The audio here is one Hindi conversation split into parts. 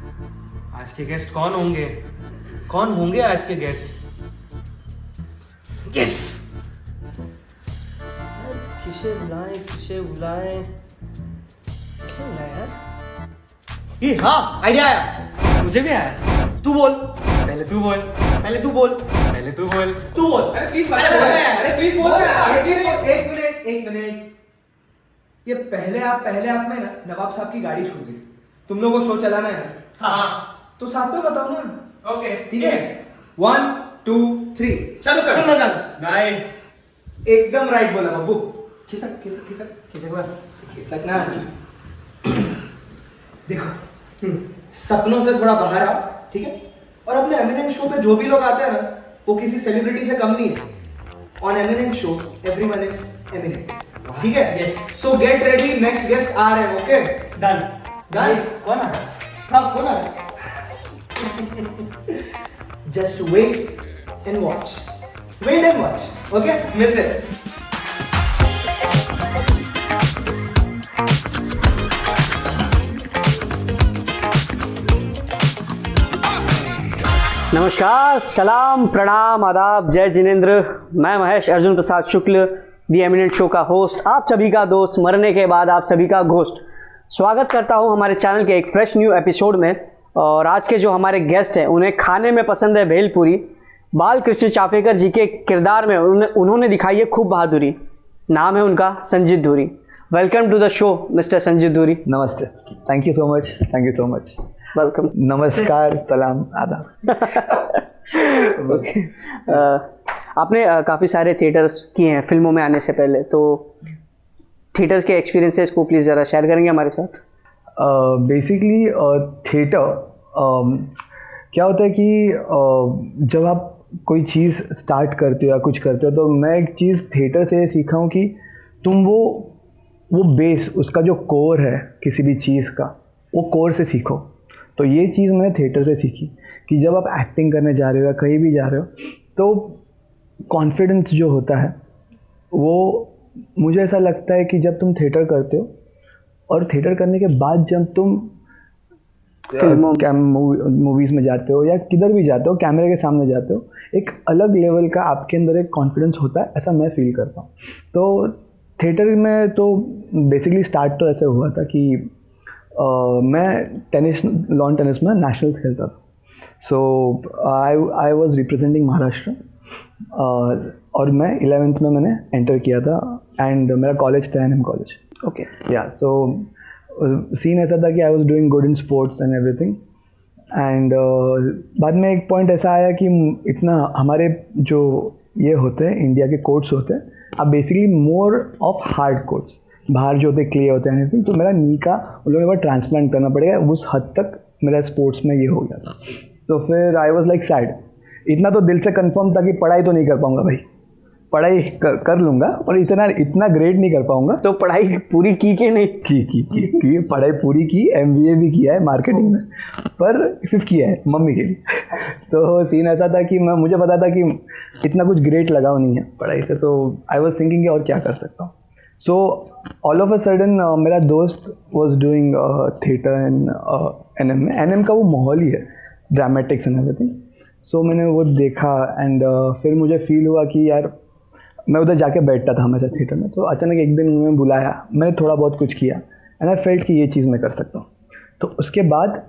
आज के गेस्ट कौन होंगे? कौन होंगे आज के गेस्ट? यस, किसे बुलाएं किसे बुलाएं किसे बुलाएं यार? ये हाँ, आइडिया आया, मुझे भी आया। तू बोल, पहले तू बोल, पहले तू बोल, पहले तू बोल, तू बोल। अरे प्लीज अरे प्लीज बोल। एक मिनट। ये पहले आप में ना नवाब साहब की गाड़ी छोड़ दी। तुम लोगों को शो चलाना है ना? हाँ तो साथ में बताओ ना। ओके ठीक है, 1 2 3 चलो कर। चल नहीं, एकदम राइट बोला बब्बू। खिसक खिसक खिसक किसे बोला? खिसक ना। देखो, सपनों से थोड़ा बाहर आओ, ठीक है? और अपने एमिनेंट शो पे जो भी लोग आते हैं ना, वो किसी सेलिब्रिटी से कम नहीं है। On eminent show everyone is eminent, ठीक है? Yes. So get ready, next guest आ रहे हैं। Okay done done. कौन आ रहा है? हाँ, कौन आ रहा है? Just wait and watch, wait and watch. Okay, मिलते हैं। नमस्कार, सलाम, प्रणाम, आदाब, जय जिनेंद्र। मैं Mahesh Arjun Prasad Shukla, the eminent show का होस्ट, आप सभी का दोस्त, मरने के बाद आप सभी का घोस्ट। स्वागत करता हूं हमारे चैनल के एक फ्रेश न्यू एपिसोड में। और आज के जो हमारे गेस्ट हैं, उन्हें खाने में पसंद है भेलपुरी। बाल कृष्ण चापेकर जी के किरदार में उन्होंने दिखाई है खूब बहादुरी। नाम है उनका Sanjeet Dhuri. Welcome to the show mister Sanjeet Dhuri. नमस्ते, thank you so much. Welcome. नमस्कार, सलाम, आदाब। ओके, आपने काफ़ी सारे थिएटर्स किए हैं फिल्मों में आने से पहले, तो थिएटर्स के एक्सपीरियंसेस को प्लीज़ ज़रा शेयर करेंगे हमारे साथ? बेसिकली थिएटर क्या होता है कि जब आप कोई चीज़ स्टार्ट करते हो या कुछ करते हो, तो मैं एक चीज़ थिएटर से सीखा हूँ कि तुम वो बेस, उसका जो कोर है किसी भी चीज़ का, वो कोर से सीखो। तो ये चीज़ मैंने थिएटर से सीखी कि जब आप एक्टिंग करने जा रहे हो या कहीं भी जा रहे हो, तो कॉन्फिडेंस जो होता है वो, मुझे ऐसा लगता है कि जब तुम थिएटर करते हो और थिएटर करने के बाद जब तुम फिल्मों मूवीज़ में जाते हो या किधर भी जाते हो, कैमरे के सामने जाते हो, एक अलग लेवल का आपके अंदर एक कॉन्फिडेंस होता है, ऐसा मैं फील करता हूँ। तो थिएटर में तो बेसिकली स्टार्ट तो ऐसे हुआ था कि मैं लॉन टेनिस में नेशनल्स खेलता था। So I was representing Maharashtra. और मैं 11th में मैंने एंटर किया था एंड मेरा कॉलेज था NM कॉलेज। ओके, या सो सीन ऐसा था कि I was doing good in sports and everything. And बाद में एक पॉइंट ऐसा आया कि इतना हमारे जो ये होते हैं इंडिया के कोर्ट्स होते हैं, अब basically more of hard courts, बाहर जो होते क्ले होते हैं एनीथिंग, तो मेरा नी का उन लोगों को ट्रांसप्लांट करना पड़ेगा। उस हद तक मेरा स्पोर्ट्स में ये हो गया था। तो फिर आई वॉज लाइक सैड। इतना तो दिल से कंफर्म था कि पढ़ाई तो नहीं कर पाऊंगा भाई, पढ़ाई कर लूँगा पर इतना ग्रेड नहीं कर पाऊंगा। तो पढ़ाई पूरी की कि नहीं? की पढ़ाई पूरी की, MBA भी किया है मार्केटिंग में, पर सिर्फ किया है मम्मी के लिए। तो सीन ऐसा था कि मुझे पता था कि इतना कुछ ग्रेड लगाओ नहीं है पढ़ाई से, तो आई वॉज थिंकिंग और क्या कर सकता हूँ। So all of a sudden मेरा दोस्त was doing theatre in NM में। NM का वो माहौल ही है, ड्रामेटिक्स एंड एवरीथिंग। सो मैंने वो देखा एंड फिर मुझे फील हुआ कि यार, मैं उधर जाके बैठता था हमेशा थिएटर में, तो अचानक एक दिन उन्होंने बुलाया, मैंने थोड़ा बहुत कुछ किया एंड आई फेल्ट कि ये चीज़ मैं कर सकता हूँ। तो उसके बाद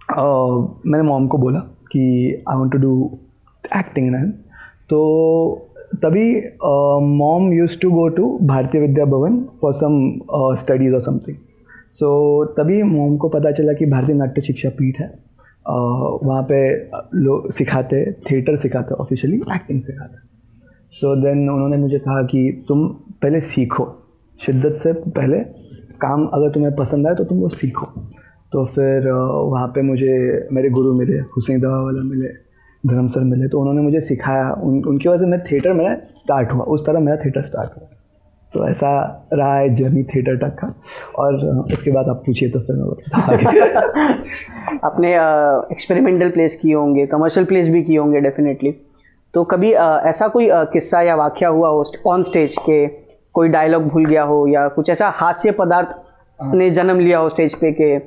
मैंने मॉम को बोला कि I want to do acting and. तो तभी mom used to go to Bharatiya Vidya Bhavan for some studies और समथिंग। सो तभी मॉम को पता चला कि भारतीय नाट्य शिक्षा पीठ है, वहाँ पे लोग सिखाते, थिएटर सिखाते, ऑफिशियली एक्टिंग सिखाते। सो देन उन्होंने मुझे कहा कि तुम पहले सीखो, शिद्दत से पहले काम, अगर तुम्हें पसंद आए तो तुम वो सीखो। तो फिर वहाँ पे मुझे मेरे गुरु मिले, हुसैन दवा वाला मिले, धर्म सर मिले, तो उन्होंने मुझे सिखाया। उनकी वजह से मैं थिएटर मेरा स्टार्ट हुआ, उस तरह मेरा थिएटर स्टार्ट हुआ। तो ऐसा रहा है जर्नी थिएटर तक का। और उसके बाद आप पूछिए तो फिर मैं बताऊँ। आपने एक्सपेरिमेंटल प्लेस किए होंगे, कमर्शियल प्लेस भी किए होंगे डेफिनेटली। तो कभी ऐसा कोई किस्सा या वाकया हुआ हो ऑन स्टेज के, कोई डायलॉग भूल गया हो या कुछ ऐसा हास्य पदार्थ ने जन्म लिया हो स्टेज पे के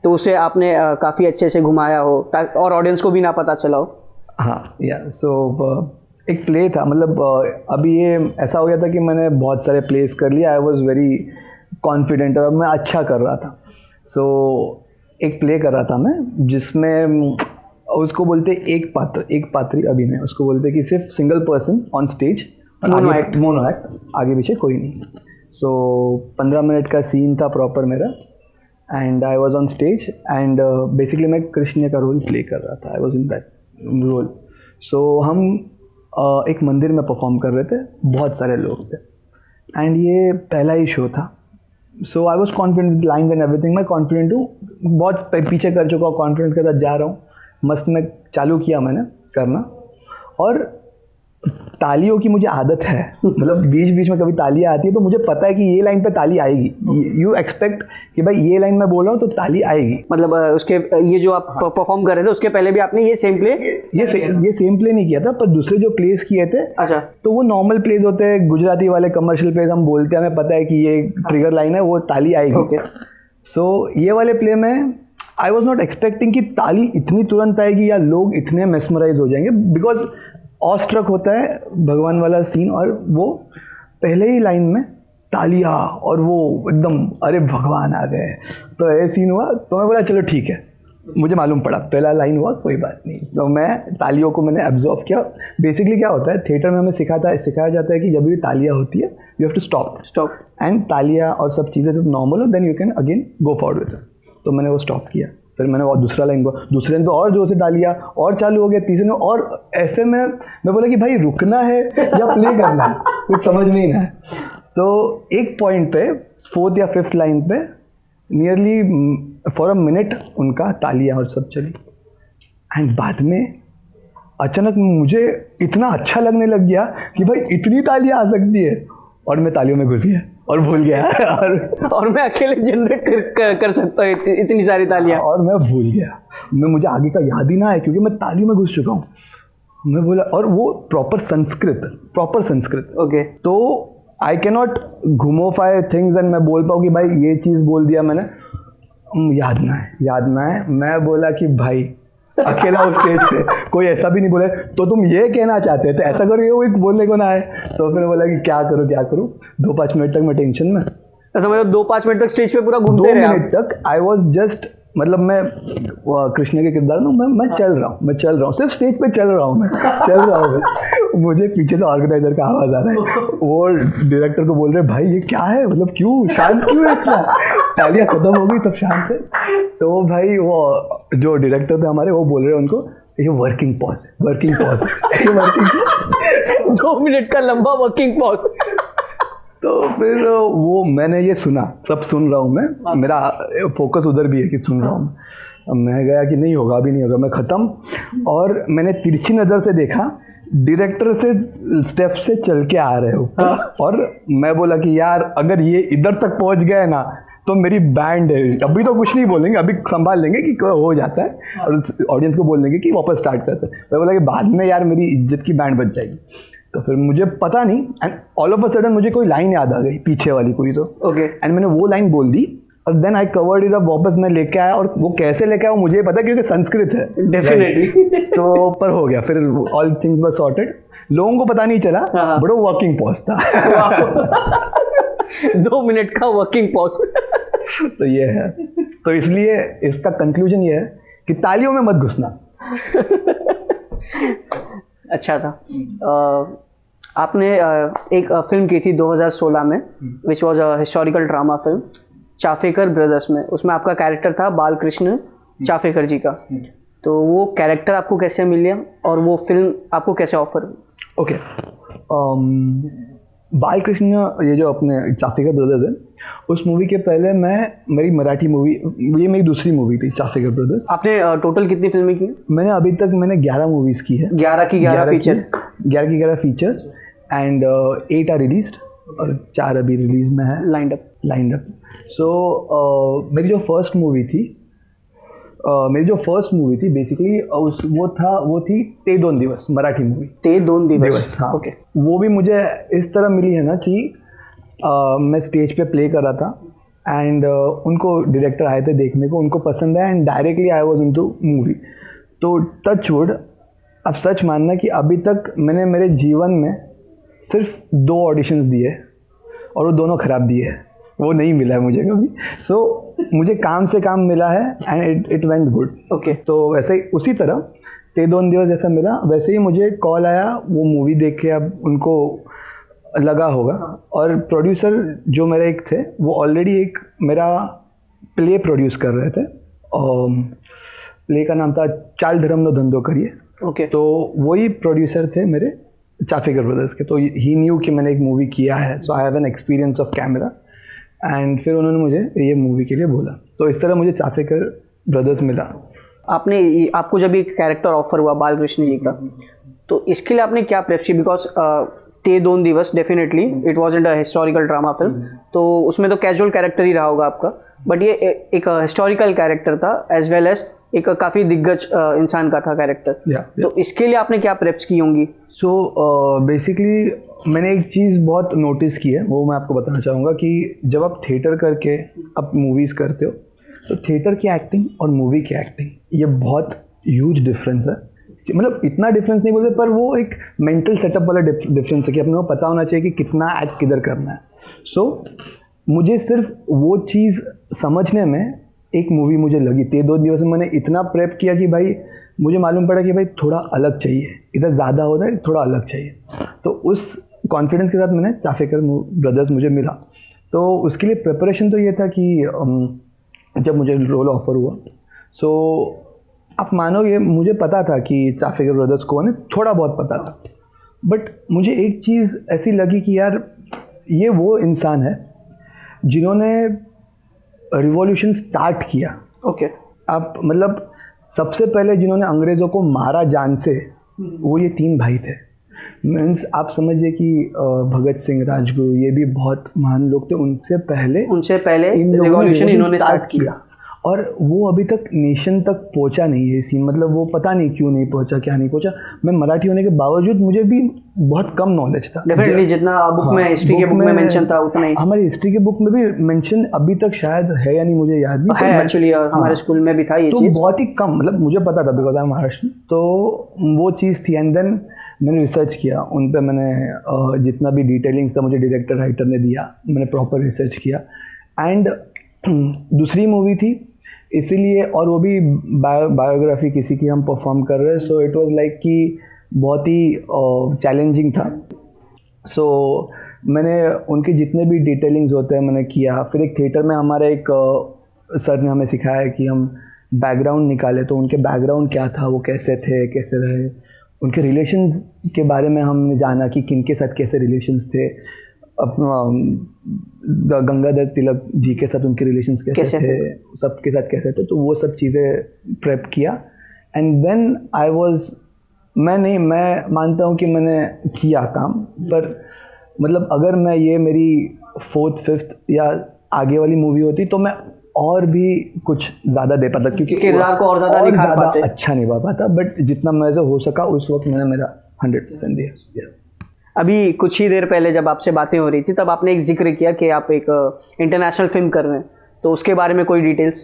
तो उसे आपने काफ़ी अच्छे से घुमाया हो और ऑडियंस को भी ना पता चला हो। हाँ या सो एक प्ले था, मतलब अभी ये ऐसा हो गया था कि मैंने बहुत सारे प्लेस कर लिया, आई वॉज वेरी कॉन्फिडेंट और मैं अच्छा कर रहा था। सो एक प्ले कर रहा था मैं जिसमें उसको बोलते एक पात्री अभिनय, उसको बोलते कि सिर्फ single person on stage, mono act, आगे पीछे कोई नहीं। सो 15 मिनट का सीन था प्रॉपर मेरा, and I was on stage and basically मैं कृष्ण का रोल प्ले कर रहा था, I was in that role. So हम एक मंदिर में परफॉर्म कर रहे थे, बहुत सारे लोग थे एंड ये पहला ही शो था। So I was confident lines and everything, मैं कॉन्फिडेंट हूँ, बहुत पीछे कर चुका हूँ, कॉन्फिडेंस के साथ जा रहा हूँ, मस्त मैं चालू किया मैंने करना। और तालियों की मुझे आदत है, मतलब बीच बीच में कभी तालियां आती है तो मुझे पता है कि ये लाइन पे ताली आएगी। यू एक्सपेक्ट कि भाई ये लाइन मैं बोल रहा हूँ तो ताली आएगी। मतलब उसके ये जो आप परफॉर्म कर रहे थे उसके पहले भी आपने ये सेम प्ले ये सेम प्ले नहीं किया था, पर दूसरे जो प्लेस किए थे, अच्छा, तो वो नॉर्मल प्लेस होते हैं, गुजराती वाले कमर्शियल प्लेस हम बोलते हैं, हमें पता है कि ये ट्रिगर लाइन है, वो ताली आएगी। सो ये वाले प्ले में आई वॉज नॉट एक्सपेक्टिंग कि ताली इतनी तुरंत आएगी या लोग इतने मेस्मराइज हो जाएंगे, बिकॉज ऑस्ट्रक होता है भगवान वाला सीन, और वो पहले ही लाइन में तालियां और वो एकदम अरे भगवान आ गए, तो ये सीन हुआ। तो मैं बोला चलो ठीक है, मुझे मालूम पड़ा पहला लाइन हुआ, कोई बात नहीं। तो मैं तालियों को मैंने एब्जॉर्व किया। बेसिकली क्या होता है थिएटर में हमें सिखाया जाता है कि जब भी तालियां होती है you have to stop and तालियां और सब चीज़ें जब नॉर्मल हो then you can again go forward with. तो मैंने वो स्टॉप किया, फिर मैंने और दूसरा लाइन बोला, दूसरे दिन पे और जोर से तालियां और चालू हो गया, तीसरे में और ऐसे में मैं बोला कि भाई रुकना है या प्ले करना है, कुछ समझ नहीं ना है। तो एक पॉइंट पे 4th या 5th लाइन पे नियरली फॉर अ मिनट उनका तालियां और सब चली, एंड बाद में अचानक मुझे इतना अच्छा लगने लग गया कि भाई इतनी तालियां आ सकती है, और मैं तालियों में घुस गया और भूल गया और मैं अकेले जनरेट कर सकता हूँ इतनी सारी तालियां, और मैं भूल गया, मुझे आगे का याद ही ना है क्योंकि मैं तालियों में घुस चुका हूँ। मैं बोला, और वो प्रॉपर संस्कृत ओके। तो आई कैन नॉट घुमोफाई थिंग्स एंड मैं बोल पाऊँ कि भाई ये चीज़ बोल दिया मैंने, याद ना है। मैं बोला कि भाई अकेला उस स्टेज पे कोई ऐसा भी नहीं बोले तो तुम ये कहना चाहते थे, ऐसा करो, ये वो बोलने को ना आए। तो फिर बोला कि क्या करूँ 2-5 मिनट तक मैं टेंशन में। तो मतलब 2-5 मिनट तक स्टेज पे पूरा घूमते रहे। 2 मिनट तक आई वॉज जस्ट, मतलब मैं कृष्ण के किरदार में मैं चल रहा हूँ, सिर्फ स्टेज पे चल रहा हूँ। मुझे पीछे से ऑर्गेनाइजर का आवाज़ आ रहा है, वो डायरेक्टर को बोल रहे भाई ये क्या है, मतलब क्यों शांत क्यों है इतना, तालियां खत्म हो गई, सब शांत है। तो भाई वो जो डायरेक्टर थे हमारे, वो बोल रहे हैं उनको ये वर्किंग पॉज है 2 मिनट का लंबा वर्किंग पॉज। तो फिर वो मैंने ये सुना, सब सुन रहा हूँ मैं, मेरा फोकस उधर भी है कि सुन रहा हूँ। मैं गया कि नहीं होगा, अभी नहीं होगा, मैं ख़त्म। और मैंने तिरछी नज़र से देखा, डायरेक्टर से स्टेप से चल के आ रहे हो, और मैं बोला कि यार अगर ये इधर तक पहुँच गए ना तो मेरी बैंड है, अभी तो कुछ नहीं बोलेंगे, अभी संभाल लेंगे कि हो जाता है, और ऑडियंस को बोल देंगे कि वापस स्टार्ट करते हैं। मैं बोला कि बाद में यार मेरी इज्जत की बैंड बच जाएगी। तो फिर मुझे पता नहीं, and all of a sudden मुझे कोई लाइन याद आ गई पीछे वाली कोई, तो ओके, एंड मैंने वो लाइन बोल दी, और then I covered it up, वापस मैं लेके आया, और वो कैसे लेके आया मुझे पता क्योंकि संस्कृत है डेफिनेटली। तो पर हो गया, फिर ऑल थिंग्स वर सॉर्टेड, लोगों को पता नहीं चला, बट वो वर्किंग पॉज था। 2 मिनट का वर्किंग पॉज। तो ये है, तो इसलिए इसका कंक्लूजन ये है कि तालियों में मत घुसना। अच्छा था। आपने एक फिल्म की थी 2016 में, which was a historical drama film, Chapekar brothers में। उसमें आपका कैरेक्टर था बालकृष्ण चाफेकर जी का। तो वो कैरेक्टर आपको कैसे मिला और वो फिल्म आपको कैसे ऑफर हुई? ओके, बालकृष्ण, ये जो अपने चाफेकर ब्रदर्स है, उस मूवी के पहले मेरी मराठी मूवी, ये मेरी दूसरी मूवी थी चाफेकर ब्रदर्स। आपने टोटल कितनी फिल्में की? मैंने अभी तक 11 मूवीज़ की है। 11 की 11 feature, 11 features, and 8 are released और 4 अभी रिलीज में है, लाइंड अप। सो मेरी जो फर्स्ट मूवी थी बेसिकली वो थी ते 2 दिवस, मराठी मूवी। ते 2 दिवस, हाँ। ओके। वो भी मुझे इस तरह मिली है ना कि मैं स्टेज पे प्ले कर रहा था, एंड उनको डायरेक्टर आए थे देखने को, उनको पसंद आया and directly I was into movie. तो टच वुड, अब सच मानना कि अभी तक मैंने मेरे जीवन में सिर्फ 2 ऑडिशंस दिए और वो दोनों ख़राब दिए हैं, वो नहीं मिला है मुझे कभी. सो मुझे काम से काम मिला है and it went good. Okay. तो वैसे ही उसी तरह ते 2 दिवस जैसा मिला, वैसे ही मुझे कॉल आया वो मूवी देख के, अब उनको लगा होगा. और प्रोड्यूसर जो मेरे एक थे वो ऑलरेडी एक मेरा प्ले प्रोड्यूस कर रहे थे. प्ले का नाम था चाल धर्म नो धंधो करिए. ओके. तो वही प्रोड्यूसर थे मेरे चाफेकर ब्रदर्स के. तो ही न्यू कि मैंने एक मूवी किया है, so I have an experience of camera. And फिर उन्होंने मुझे ये मूवी के लिए बोला, तो इस तरह मुझे चाफेकर ब्रदर्स मिला. आपको जब एक कैरेक्टर ऑफर हुआ बालकृष्ण जी का, तो इसके लिए आपने क्या प्रेप की? बिकॉज ते 2 दिवस definitely it wasn't a historical drama film, तो उसमें तो कैजुअल कैरेक्टर ही रहा होगा आपका, बट ये एक हिस्टोरिकल कैरेक्टर था एज वेल एज एक काफ़ी दिग्गज इंसान का था कैरेक्टर. तो इसके लिए आपने क्या प्रेप्स की होंगी? सो बेसिकली मैंने एक चीज़ बहुत नोटिस की है, वो मैं आपको बताना चाहूँगा कि जब आप थिएटर करके आप मूवीज़ करते हो, तो थिएटर की एक्टिंग और मूवी की एक्टिंग ये बहुत ह्यूज डिफरेंस है. मतलब इतना डिफरेंस नहीं बोलते, पर वो एक मेंटल सेटअप वाला डिफरेंस है कि अपने को पता होना चाहिए कि कितना एक्ट किधर करना है. सो मुझे सिर्फ वो चीज़ समझने में एक मूवी मुझे लगी. ते 2 दिवस में मैंने इतना प्रेप किया कि भाई मुझे मालूम पड़ा कि भाई थोड़ा अलग चाहिए, इधर ज़्यादा होता है, थोड़ा अलग चाहिए. तो उस कॉन्फिडेंस के साथ मैंने चाफेकर ब्रदर्स मुझे मिला. तो उसके लिए प्रिपरेशन तो ये था कि जब मुझे रोल ऑफर हुआ, सो आप मानोगे मुझे पता था कि चाफेकर ब्रदर्स कौन है, थोड़ा बहुत पता था. बट मुझे एक चीज़ ऐसी लगी कि यार ये वो इंसान है जिन्होंने रिवॉल्यूशन स्टार्ट किया. ओके. आप मतलब सबसे पहले जिन्होंने अंग्रेज़ों को मारा जान से, वो ये 3 भाई थे. मीन्स आप समझिए कि भगत सिंह, राजगुरु, ये भी बहुत महान लोग थे. उनसे पहले रिवॉल्यूशन इन्होंने स्टार्ट किया. और वो अभी तक नेशन तक पहुंचा नहीं है सीन. मतलब वो पता नहीं क्यों नहीं पहुंचा, क्या नहीं पहुंचा. मैं मराठी होने के बावजूद मुझे भी बहुत कम नॉलेज था. डेफिनेटली जितना बुक में, हिस्ट्री के बुक में मेंशन था उतना ही हमारी हिस्ट्री के बुक में भी मेंशन अभी तक शायद है या नहीं मुझे याद नहीं है. एक्चुअली हमारे स्कूल में भी था ये चीज़. तो बहुत ही कम, मतलब मुझे पता था बिकॉज आई एम महाराष्ट्र. तो वो चीज़ थी. एंड देन मैंने रिसर्च किया उन पर. मैंने जितना भी डिटेलिंग्स था मुझे डायरेक्टर राइटर ने दिया, मैंने प्रॉपर रिसर्च किया. एंड दूसरी मूवी थी इसीलिए, और वो भी बायोग्राफी किसी की हम परफॉर्म कर रहे हैं. सो इट वाज लाइक कि बहुत ही चैलेंजिंग था. सो मैंने उनके जितने भी डिटेलिंग्स होते हैं मैंने किया. फिर एक थिएटर में हमारा एक सर ने हमें सिखाया कि हम बैकग्राउंड निकाले. तो उनके बैकग्राउंड क्या था, वो कैसे थे, कैसे रहे, उनके रिलेशंस के बारे में हमने जाना कि किनके साथ कैसे रिलेशंस थे. अपना गंगाधर तिलक जी के साथ उनके रिलेशंस कैसे थे, सबके साथ कैसे थे. तो वो सब चीज़ें प्रेप किया. एंड देन मैं मानता हूँ कि मैंने किया काम. पर मतलब अगर मैं ये मेरी 4th 5th या आगे वाली मूवी होती तो मैं और भी कुछ ज़्यादा दे पाता, क्योंकि किरदार को और ज़्यादा अच्छा नहीं पा पाता. बट जितना मुझे हो सका उस वक्त मैंने मेरा 100% दिया. अभी कुछ ही देर पहले जब आपसे बातें हो रही थी तब आपने एक जिक्र किया कि आप एक इंटरनेशनल फिल्म कर रहे हैं, तो उसके बारे में कोई डिटेल्स?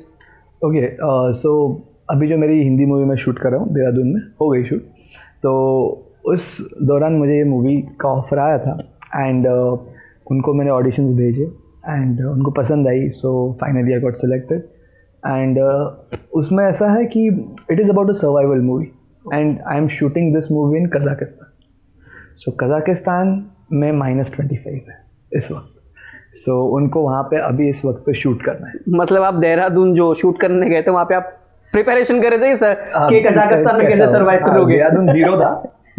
ओके. सो अभी जो मेरी हिंदी मूवी में शूट कर रहा हूँ देहरादून में, हो गई शूट. तो उस दौरान मुझे ये मूवी का ऑफ़र आया था. एंड उनको मैंने ऑडिशंस भेजे एंड उनको पसंद आई. So finally I got selected. And उसमें ऐसा है कि it is about a survival movie and I am shooting this movie in Kazakhstan. So Kazakhstan में -25 है इस वक्त. सो उनको वहाँ पे अभी इस वक्त पे शूट करना है. मतलब आप देहरादून जो शूट करने गए थे वहाँ पे आप प्रिपरेशन कर रहे थे सर कि कज़ाकिस्तान में कैसे सर्वाइव करोगे? देहरादून 0 था,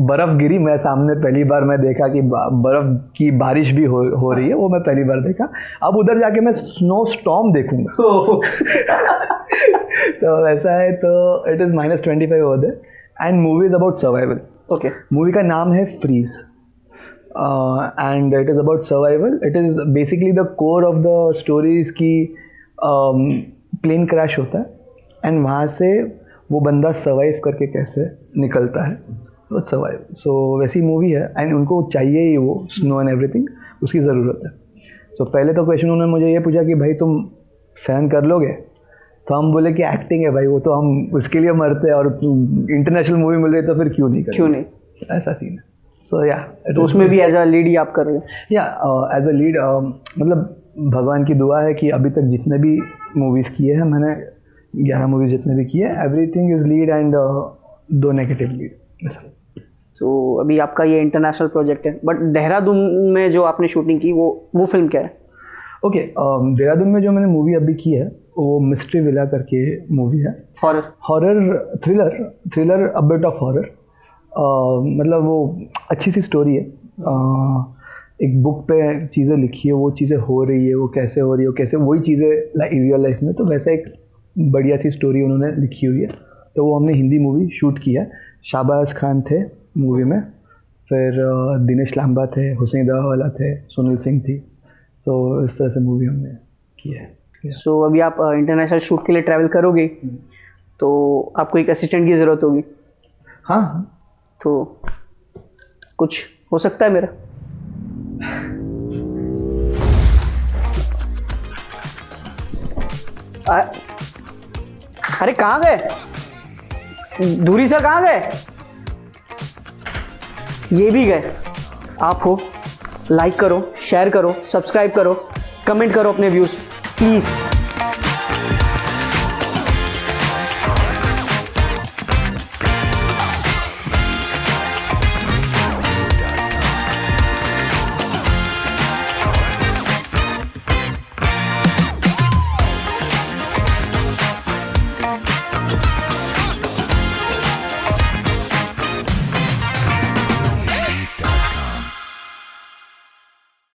बर्फ़ गिरी. मैं सामने पहली बार मैं देखा कि बर्फ़ की बारिश भी हो रही है, वो मैं पहली बार देखा. अब उधर जाके मैं स्नो स्टॉर्म देखूंगा. तो ऐसा है. तो it is -25 over there and movie is about survival. Okay. Movie का नाम है Freeze and it is about survival. It is basically the core of the stories की प्लेन क्रैश होता है एंड वहाँ से वो बंदा सर्वाइव करके कैसे निकलता है, वो सर्वाइव. सो वैसी मूवी है एंड उनको चाहिए ही वो स्नो एंड एवरीथिंग, उसकी ज़रूरत है. सो पहले तो क्वेश्चन उन्होंने मुझे ये पूछा कि भाई तुम सहन कर लोगे, तो हम बोले कि एक्टिंग है भाई, वो तो हम उसके लिए मरते हैं, और इंटरनेशनल मूवी मिल रही है तो फिर क्यों नहीं करें, क्यों नहीं? ऐसा सीन है। सो या तो उसमें भी एज अ लीड ही आप कर रहे हैं? या एज अ लीड, मतलब भगवान की दुआ है कि अभी तक जितने भी मूवीज़ किए हैं मैंने, 11 मूवीज़ जितने भी किए, everything is lead and 2 negative lead. तो अभी आपका ये इंटरनेशनल प्रोजेक्ट है, बट देहरादून में जो आपने शूटिंग की वो फिल्म क्या है? ओके, देहरादून में जो मैंने मूवी अभी की है वो मिस्ट्री विला करके मूवी है। Horror thriller a bit of horror, मतलब वो अच्छी सी स्टोरी है। एक बुक पे चीज़ें लिखी है, वो चीज़ें हो रही है, वो कैसे हो रही है, कैसे वही चीज़ें रियल लाइफ में, तो वैसा एक बढ़िया सी स्टोरी उन्होंने लिखी हुई है। तो वो हमने हिंदी मूवी शूट किया है। शाहबाज खान थे मूवी में, फिर दिनेश लांबा थे, हुसैन दावाला थे, सुनील सिंह थी। तो इस तरह से मूवी हमने की है। सो अभी आप इंटरनेशनल शूट के लिए ट्रैवल करोगे, तो आपको एक असिस्टेंट की ज़रूरत होगी। हाँ, तो कुछ हो सकता है मेरा? अरे कहाँ गए? दूरी सर कहाँ गए? ये भी गए। आप हो, लाइक करो, शेयर करो, सब्सक्राइब करो, कमेंट करो अपने व्यूज़ प्लीज़।